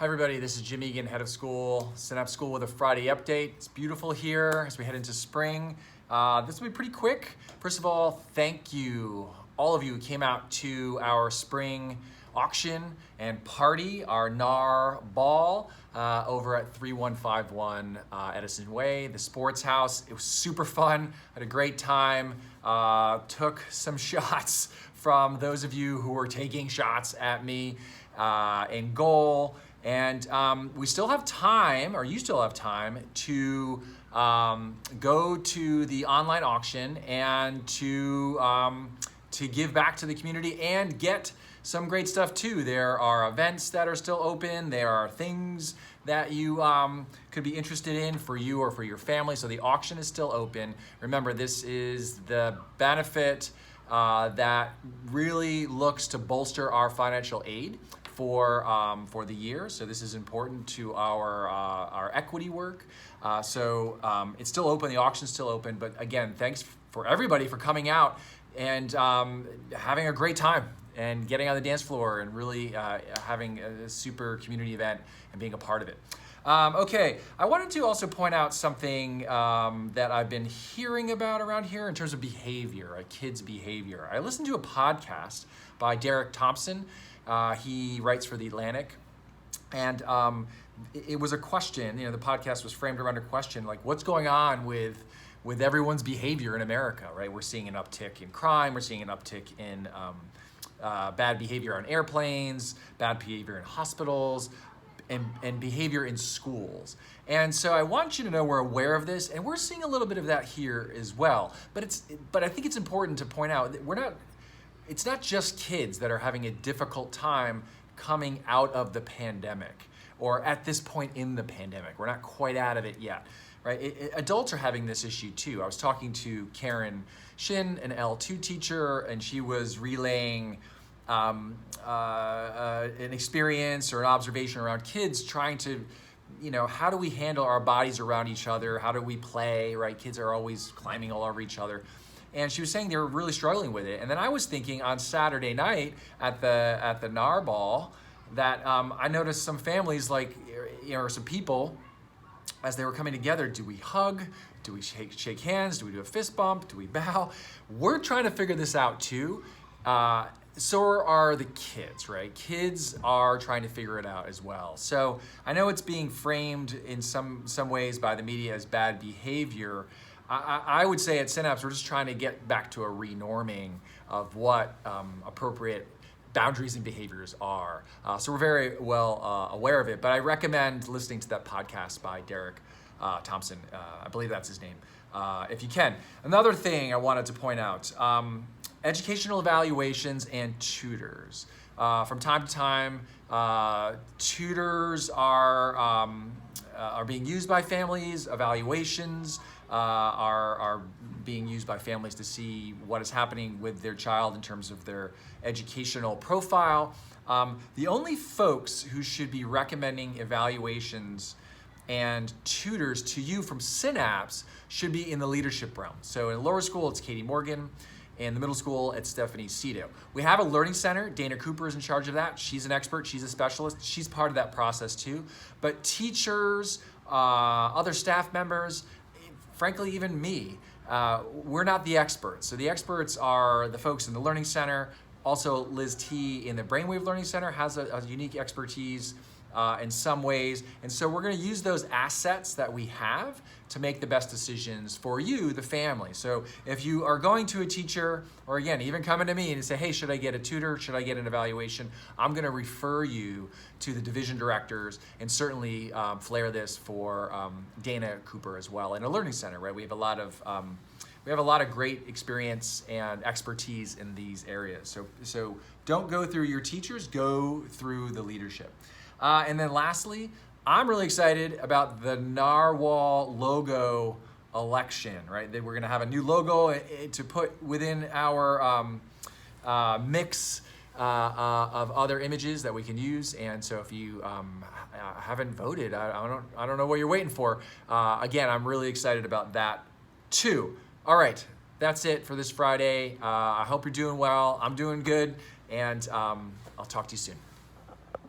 Hi everybody, this is Jim Egan, head of school, Synapse School with a Friday update. It's beautiful here as we head into spring. This will be pretty quick. First of all, thank you, all of you who came out to our spring auction and party, our NAR ball over at 3151 Edison Way, the Sports House. It was super fun, had a great time, took some shots from those of you who were taking shots at me in goal. And we still have time, or you still have time, to go to the online auction and to give back to the community and get some great stuff too. There are events that are still open. There are things that you could be interested in for you or for your family. So the auction is still open. Remember, this is the benefit that really looks to bolster our financial aid for the year. So this is important to our equity work. So it's still open, the auction's still open, but again, thanks for everybody for coming out and having a great time and getting on the dance floor and really having a super community event and being a part of it. Okay, I wanted to also point out something that I've been hearing about around here in terms of behavior, kids' behavior. I listened to a podcast by Derek Thompson. He writes for The Atlantic, and it was a question, the podcast was framed around a question, like what's going on with everyone's behavior in America, right? We're seeing an uptick in crime, we're seeing an uptick in bad behavior on airplanes, bad behavior in hospitals, and behavior in schools. And so I want you to know we're aware of this, and we're seeing a little bit of that here as well. But I think it's important to point out that it's not just kids that are having a difficult time coming out of the pandemic or at this point in the pandemic. We're not quite out of it yet, right? Adults are having this issue too. I was talking to Karen Shin, an L2 teacher, and she was relaying an experience or an observation around kids trying to, how do we handle our bodies around each other? How do we play, right? Kids are always climbing all over each other. And she was saying they were really struggling with it. And then I was thinking on Saturday night at the NAR ball that I noticed some families, or some people, as they were coming together, do we hug? Do we shake hands? Do we do a fist bump? Do we bow? We're trying to figure this out too. So are the kids, right? Kids are trying to figure it out as well. So I know it's being framed in some ways by the media as bad behavior. I would say at Synapse, we're just trying to get back to a renorming of what appropriate boundaries and behaviors are. So we're very well aware of it, but I recommend listening to that podcast by Derek Thompson. I believe that's his name, if you can. Another thing I wanted to point out, educational evaluations and tutors. From time to time, tutors are being used by families. Evaluations are being used by families to see what is happening with their child in terms of their educational profile. The only folks who should be recommending evaluations and tutors to you from Synapse should be in the leadership realm. So in lower school, it's Katie Morgan. In the middle school, it's Stephanie Cito. We have a learning center. Dana Cooper is in charge of that. She's an expert. She's a specialist. She's part of that process too. But teachers, other staff members, frankly, even me, we're not the experts. So the experts are the folks in the Learning Center. Also, Liz T in the Brainwave Learning Center has a unique expertise in some ways. And so we're going to use those assets that we have to make the best decisions for you, the family. So if you are going to a teacher, or again, even coming to me and say, hey, should I get a tutor? Should I get an evaluation? I'm going to refer you to the division directors and certainly flare this for Dana Cooper as well in a learning center, right? We have a lot of great experience and expertise in these areas. So don't go through your teachers, go through the leadership. And then lastly, I'm really excited about the Narwhal logo election, right? We're gonna have a new logo to put within our mix of other images that we can use. And so if you haven't voted, I don't know what you're waiting for. Again, I'm really excited about that too. All right, that's it for this Friday. I hope you're doing well. I'm doing good, and I'll talk to you soon.